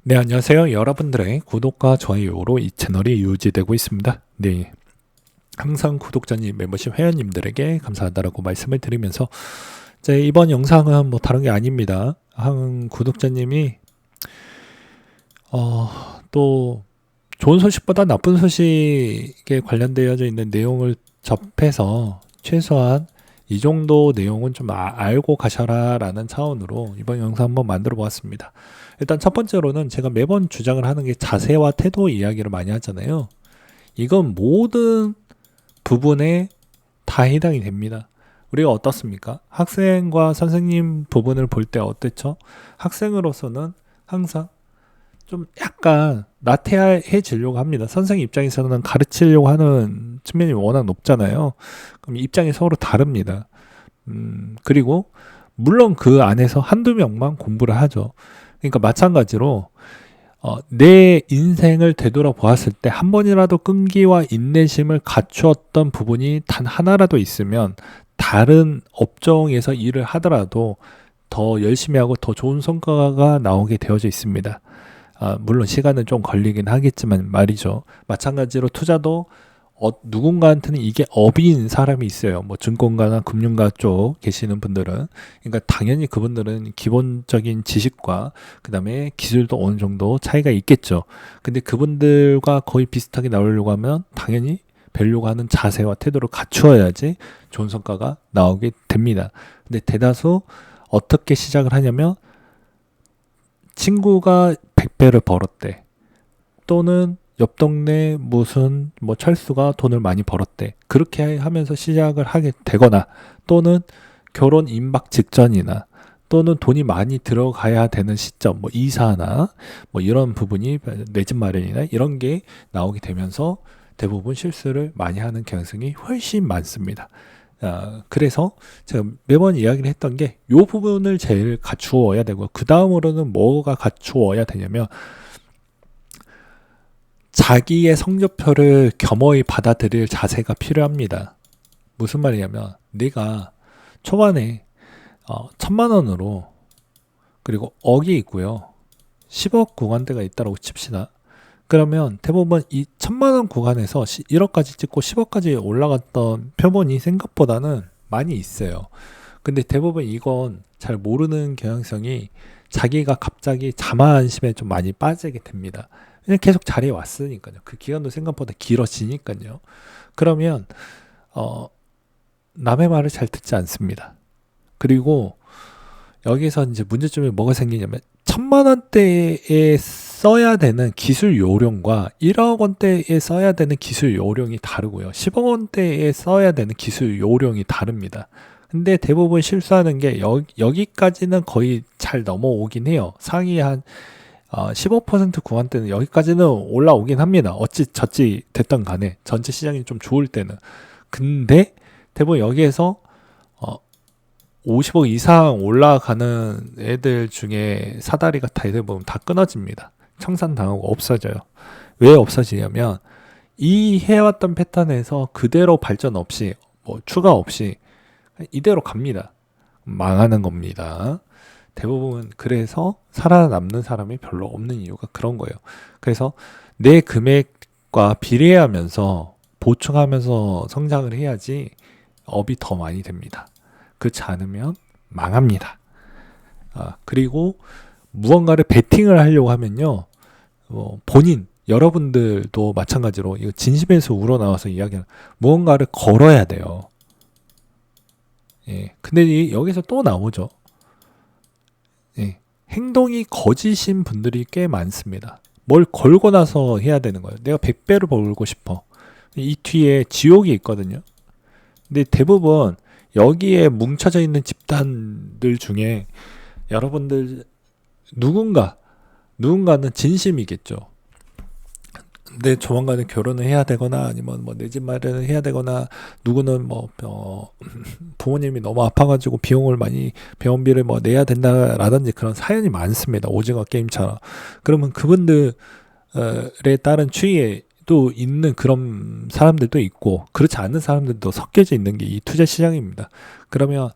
네, 안녕하세요. 여러분들의 구독과 좋아요로 이 채널이 유지되고 있습니다. 네, 항상 구독자님, 멤버십 회원님들에게 감사하다라고 말씀을 드리면서 이번 영상은 뭐 다른 게 아닙니다. 한 구독자님이 또 좋은 소식보다 나쁜 소식에 관련되어져 있는 내용을 접해서 최소한 이 정도 내용은 좀 알고 가셔라 라는 차원으로 이번 영상 한번 만들어 보았습니다. 일단 첫 번째로는 제가 매번 주장을 하는 게 자세와 태도 이야기를 많이 하잖아요. 이건 모든 부분에 다 해당이 됩니다. 우리가 어떻습니까? 학생과 선생님 부분을 볼 때 어땠죠? 학생으로서는 항상 좀 약간 나태해지려고 합니다. 선생님 입장에서는 가르치려고 하는 측면이 워낙 높잖아요. 그럼 입장이 서로 다릅니다. 그리고 물론 그 안에서 한두 명만 공부를 하죠. 그러니까 마찬가지로 내 인생을 되돌아보았을 때 한 번이라도 끈기와 인내심을 갖추었던 부분이 단 하나라도 있으면 다른 업종에서 일을 하더라도 더 열심히 하고 더 좋은 성과가 나오게 되어져 있습니다. 물론 시간은 좀 걸리긴 하겠지만 말이죠. 마찬가지로 투자도 누군가한테는 이게 업인 사람이 있어요. 뭐 증권가나 금융가 쪽 계시는 분들은. 그러니까 당연히 그분들은 기본적인 지식과 그 다음에 기술도 어느 정도 차이가 있겠죠. 근데 그분들과 거의 비슷하게 나오려고 하면 당연히 배우려고 하는 자세와 태도를 갖추어야지 좋은 성과가 나오게 됩니다. 근데 대다수 어떻게 시작을 하냐면 친구가 100배를 벌었대. 또는 옆 동네 무슨 뭐 철수가 돈을 많이 벌었대. 그렇게 하면서 시작을 하게 되거나 또는 결혼 임박 직전이나 또는 돈이 많이 들어가야 되는 시점, 뭐 이사나 뭐 이런 부분이 내 집 마련이나 이런 게 나오게 되면서 대부분 실수를 많이 하는 경향성이 훨씬 많습니다. 그래서 제가 매번 이야기를 했던 게 이 부분을 제일 갖추어야 되고 그 다음으로는 뭐가 갖추어야 되냐면 자기의 성적표를 겸허히 받아들일 자세가 필요합니다. 무슨 말이냐면 내가 초반에 1,000만 원으로 그리고 억이 있고요. 10억 구간대가 있다고 칩시다. 그러면 대부분 이 1,000만 원 구간에서 1억까지 찍고 10억까지 올라갔던 표본이 생각보다는 많이 있어요. 근데 대부분 이건 잘 모르는 경향성이 자기가 갑자기 자만심에 좀 많이 빠지게 됩니다. 그냥 계속 자리에 왔으니까요. 그 기간도 생각보다 길어지니까요. 그러면 남의 말을 잘 듣지 않습니다. 그리고 여기서 이제 문제점이 뭐가 생기냐면 1,000만 원대에 써야 되는 기술 요령과 1억 원대에 써야 되는 기술 요령이 다르고요. 10억 원대에 써야 되는 기술 요령이 다릅니다. 근데 대부분 실수하는 게 여기까지는 거의 잘 넘어오긴 해요. 상위 한 15% 구간대는 여기까지는 올라오긴 합니다. 어찌저찌 됐던 간에 전체 시장이 좀 좋을 때는. 근데 대부분 여기에서 50억 이상 올라가는 애들 중에 사다리가 다 애들 보면 다 끊어집니다. 청산당하고 없어져요. 왜 없어지냐면 이 해왔던 패턴에서 그대로 발전 없이 뭐 추가 없이 이대로 갑니다. 망하는 겁니다. 대부분 그래서 살아남는 사람이 별로 없는 이유가 그런 거예요. 그래서 내 금액과 비례하면서 보충하면서 성장을 해야지 업이 더 많이 됩니다. 그렇지 않으면 망합니다. 그리고 무언가를 베팅을 하려고 하면요. 여러분들도 마찬가지로 이거 진심에서 우러나와서 이야기하는 무언가를 걸어야 돼요. 예. 근데 여기서 또 나오죠. 예. 행동이 거짓인 분들이 꽤 많습니다. 뭘 걸고 나서 해야 되는 거예요. 내가 100배를 벌고 싶어. 이 뒤에 지옥이 있거든요. 근데 대부분 여기에 뭉쳐져 있는 집단들 중에 여러분들 누군가는 진심이겠죠. 근데 조만간에 결혼을 해야 되거나 아니면 뭐 내 집 마련을 해야 되거나 누구는 뭐 부모님이 너무 아파가지고 비용을 많이 병원비를 뭐 내야 된다라든지 그런 사연이 많습니다. 오징어 게임처럼. 그러면 그분들에 따른 추이에도 있는 그런 사람들도 있고 그렇지 않은 사람들도 섞여져 있는 게 이 투자 시장입니다. 그러면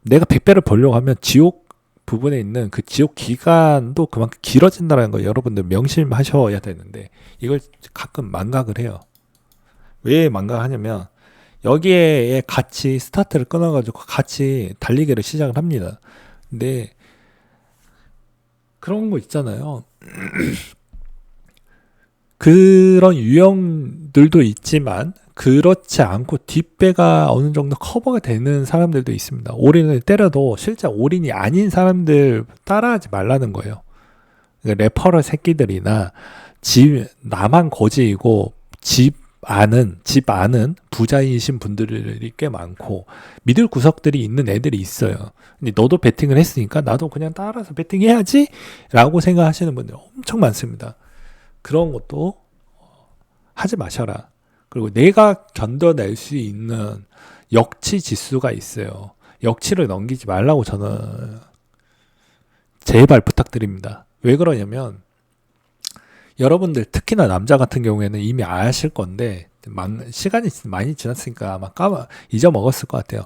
내가 100배를 벌려고 하면 지옥 부분에 있는 그 지속 기간도 그만큼 길어진다는 거 여러분들 명심하셔야 되는데 이걸 가끔 망각을 해요. 왜 망각하냐면 여기에 같이 스타트를 끊어가지고 같이 달리기를 시작을 합니다. 근데 그런 거 있잖아요. 그런 유형들도 있지만 그렇지 않고 뒷배가 어느 정도 커버가 되는 사람들도 있습니다. 올인을 때려도 실제 올인이 아닌 사람들 따라하지 말라는 거예요. 그러니까 래퍼럴 새끼들이나 나만 거지이고 집 아는 부자이신 분들이 꽤 많고 믿을 구석들이 있는 애들이 있어요. 근데 너도 베팅을 했으니까 나도 그냥 따라서 베팅해야지 라고 생각하시는 분들 엄청 많습니다. 그런 것도 하지 마셔라. 그리고 내가 견뎌낼 수 있는 역치 지수가 있어요. 역치를 넘기지 말라고 저는 제발 부탁드립니다. 왜 그러냐면 여러분들 특히나 남자 같은 경우에는 이미 아실 건데 시간이 많이 지났으니까 아마 잊어먹었을 것 같아요.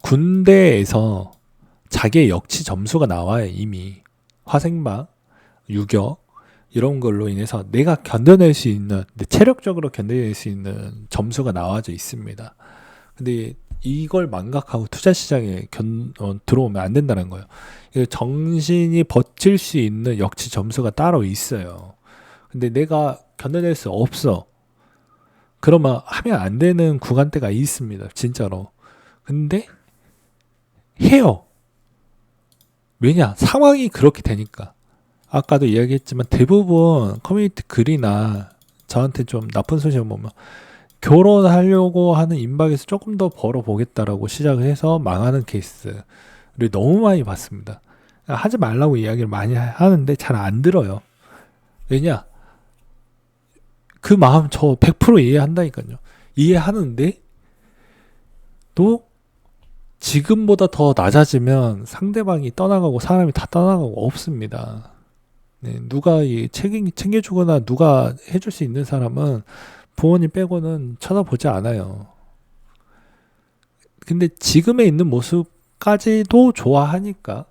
군대에서 자기의 역치 점수가 나와요. 이미 화생방, 유격 이런 걸로 인해서 내가 견뎌낼 수 있는 체력적으로 견뎌낼 수 있는 점수가 나와져 있습니다. 근데 이걸 망각하고 투자 시장에 들어오면 안 된다는 거예요. 정신이 버틸 수 있는 역치 점수가 따로 있어요. 근데 내가 견뎌낼 수 없어. 그러면 하면 안 되는 구간대가 있습니다. 진짜로. 근데 해요. 왜냐? 상황이 그렇게 되니까. 아까도 이야기했지만 대부분 커뮤니티 글이나 저한테 좀 나쁜 소식을 보면 결혼하려고 하는 임박에서 조금 더 벌어보겠다라고 시작을 해서 망하는 케이스를 너무 많이 봤습니다. 하지 말라고 이야기를 많이 하는데 잘 안 들어요. 왜냐? 그 마음 저 100% 이해한다니까요. 이해하는데 또 지금보다 더 낮아지면 상대방이 떠나가고 사람이 다 떠나가고 없습니다. 네, 누가 챙겨주거나 누가 해줄 수 있는 사람은 부모님 빼고는 쳐다보지 않아요. 근데 지금에 있는 모습까지도 좋아하니까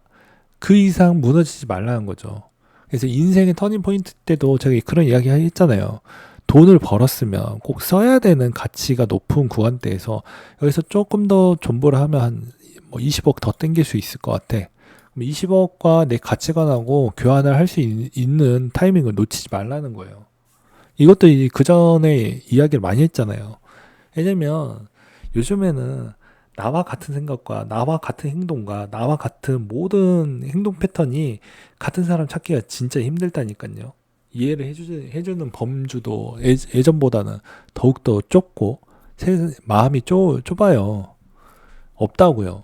그 이상 무너지지 말라는 거죠. 그래서 인생의 터닝 포인트 때도 제가 그런 이야기 했잖아요. 돈을 벌었으면 꼭 써야 되는 가치가 높은 구간대에서 여기서 조금 더 존버를 하면 한 20억 더 땡길 수 있을 것 같아. 20억과 내 가치관하고 교환을 할 수 있는 타이밍을 놓치지 말라는 거예요. 이것도 그 전에 이야기를 많이 했잖아요. 왜냐면 요즘에는 나와 같은 생각과 나와 같은 행동과 나와 같은 모든 행동 패턴이 같은 사람 찾기가 진짜 힘들다니까요. 이해를 해주는 범주도 예전보다는 더욱더 좁고 마음이 좁아요. 없다고요.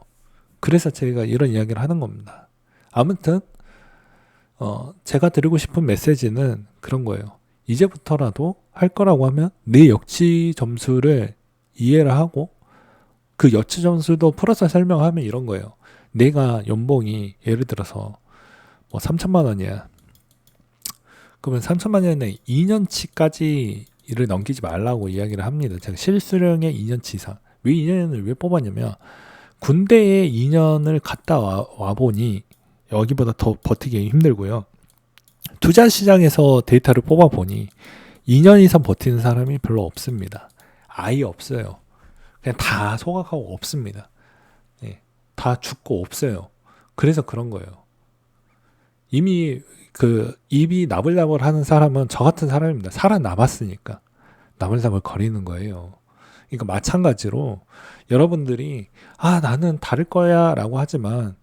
그래서 제가 이런 이야기를 하는 겁니다. 아무튼 제가 드리고 싶은 메시지는 그런 거예요. 이제부터라도 할 거라고 하면 내 역치 점수를 이해를 하고 그 역치 점수도 풀어서 설명하면 이런 거예요. 내가 연봉이 예를 들어서 3천만 원이야. 그러면 3천만 원에 2년치까지 일을 넘기지 말라고 이야기를 합니다. 제가 실수령의 2년치 이상. 왜 2년을 왜 뽑았냐면 군대에 2년을 갔다 와 보니 여기보다 더 버티기 힘들고요. 투자 시장에서 데이터를 뽑아 보니 2년 이상 버티는 사람이 별로 없습니다. 아예 없어요. 그냥 다 소각하고 없습니다. 예, 다 죽고 없어요. 그래서 그런 거예요. 이미 입이 나불나불 하는 사람은 저 같은 사람입니다. 살아남았으니까 나불나불 거리는 거예요. 그러니까 마찬가지로 여러분들이 나는 다를 거야 라고 하지만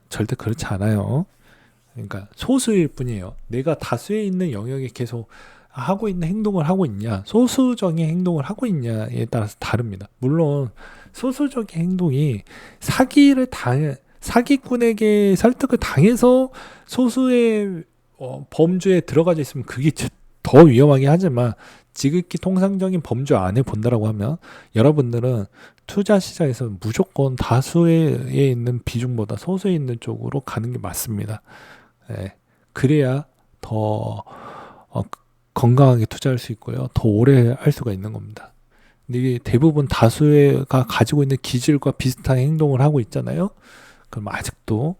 절대 그렇지 않아요. 그러니까 소수일 뿐이에요. 내가 다수에 있는 영역에 계속 하고 있는 행동을 하고 있냐, 소수적인 행동을 하고 있냐에 따라서 다릅니다. 물론 소수적인 행동이 사기꾼에게 설득을 당해서 소수의 범주에 들어가져 있으면 그게 더 위험하게 하지만 지극히 통상적인 범주 안에 본다라고 하면 여러분들은 투자 시장에서 무조건 다수에 있는 비중보다 소수에 있는 쪽으로 가는 게 맞습니다. 예, 그래야 더 건강하게 투자할 수 있고요. 더 오래 할 수가 있는 겁니다. 근데 이게 대부분 다수가 가지고 있는 기질과 비슷한 행동을 하고 있잖아요. 그럼 아직도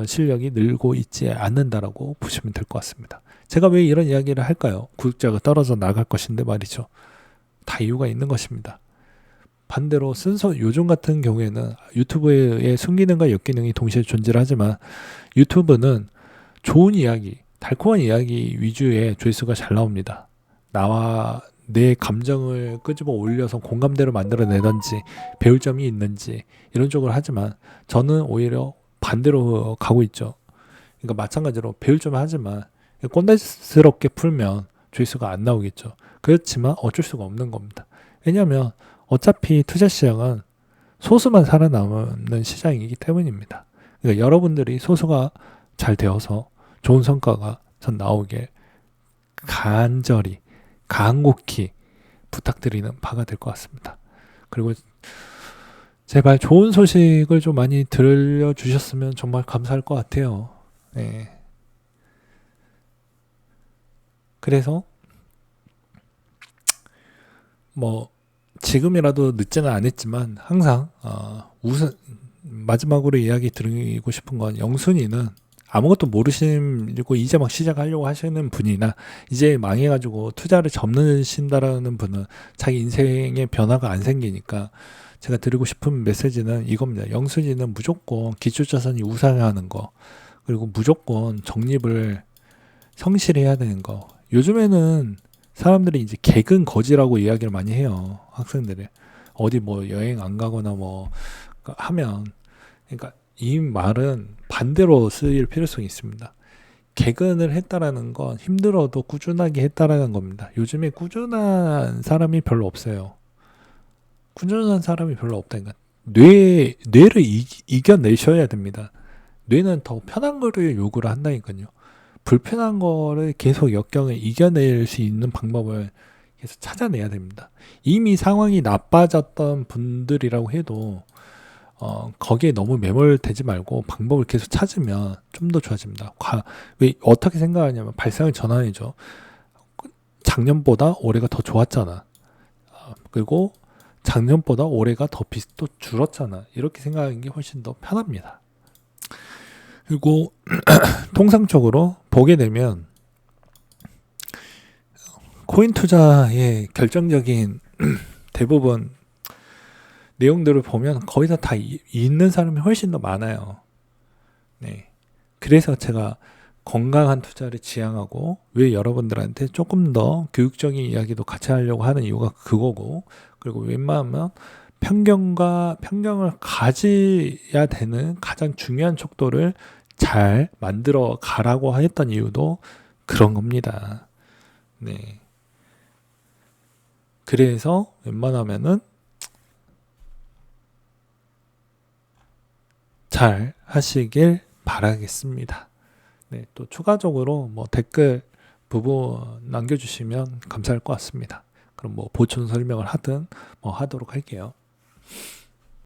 실력이 늘고 있지 않는다라고 보시면 될 것 같습니다. 제가 왜 이런 이야기를 할까요? 구독자가 떨어져 나갈 것인데 말이죠. 다 이유가 있는 것입니다. 반대로 요즘 같은 경우에는 유튜브의 순기능과 역기능이 동시에 존재를 하지만 유튜브는 좋은 이야기, 달콤한 이야기 위주의 조회수가 잘 나옵니다. 나와 내 감정을 끄집어 올려서 공감대로 만들어내든지 배울 점이 있는지 이런 쪽으로 하지만 저는 오히려 반대로 가고 있죠. 그러니까 마찬가지로 배울 점을 하지만 꼰대스럽게 풀면 조회수가 안 나오겠죠. 그렇지만 어쩔 수가 없는 겁니다. 왜냐하면 어차피 투자 시장은 소수만 살아남는 시장이기 때문입니다. 그러니까 여러분들이 소수가 잘 되어서 좋은 성과가 전 나오길 간곡히 부탁드리는 바가 될 것 같습니다. 그리고 제발 좋은 소식을 좀 많이 들려주셨으면 정말 감사할 것 같아요. 네. 그래서 뭐 지금이라도 늦지는 않았지만 항상 마지막으로 이야기 드리고 싶은 건 영순이는 아무것도 모르시고 이제 막 시작하려고 하시는 분이나 이제 망해가지고 투자를 접는신다라는 분은 자기 인생의 변화가 안 생기니까 제가 드리고 싶은 메시지는 이겁니다. 영순이는 무조건 기초자산이 우상하는 거, 그리고 무조건 적립을 성실히 해야 되는 거. 요즘에는 사람들이 이제 개근 거지라고 이야기를 많이 해요. 학생들이 어디 뭐 여행 안 가거나 뭐 하면, 그러니까 이 말은 반대로 쓰일 필요성이 있습니다. 개근을 했다라는 건 힘들어도 꾸준하게 했다라는 겁니다. 요즘에 꾸준한 사람이 별로 없어요. 꾸준한 사람이 별로 없다니까. 뇌를 이겨내셔야 됩니다. 뇌는 더 편한 거를 요구를 한다니까요. 불편한 거를 계속 역경을 이겨낼 수 있는 방법을 계속 찾아내야 됩니다. 이미 상황이 나빠졌던 분들이라고 해도 거기에 너무 매몰되지 말고 방법을 계속 찾으면 좀 더 좋아집니다. 왜 어떻게 생각하냐면 발상의 전환이죠. 작년보다 올해가 더 좋았잖아. 그리고 작년보다 올해가 더 빚도 줄었잖아. 이렇게 생각하는 게 훨씬 더 편합니다. 그리고 통상적으로 보게 되면 코인 투자의 결정적인 대부분 내용들을 보면 거의 다 있는 사람이 훨씬 더 많아요. 네. 그래서 제가 건강한 투자를 지향하고 왜 여러분들한테 조금 더 교육적인 이야기도 같이 하려고 하는 이유가 그거고, 그리고 웬만하면 편견을 가져야 되는 가장 중요한 척도를 잘 만들어 가라고 했던 이유도 그런 겁니다. 네. 그래서 웬만하면은 잘 하시길 바라겠습니다. 네, 또 추가적으로 뭐 댓글 부분 남겨주시면 감사할 것 같습니다. 그럼 뭐 보충 설명을 하든 뭐 하도록 할게요.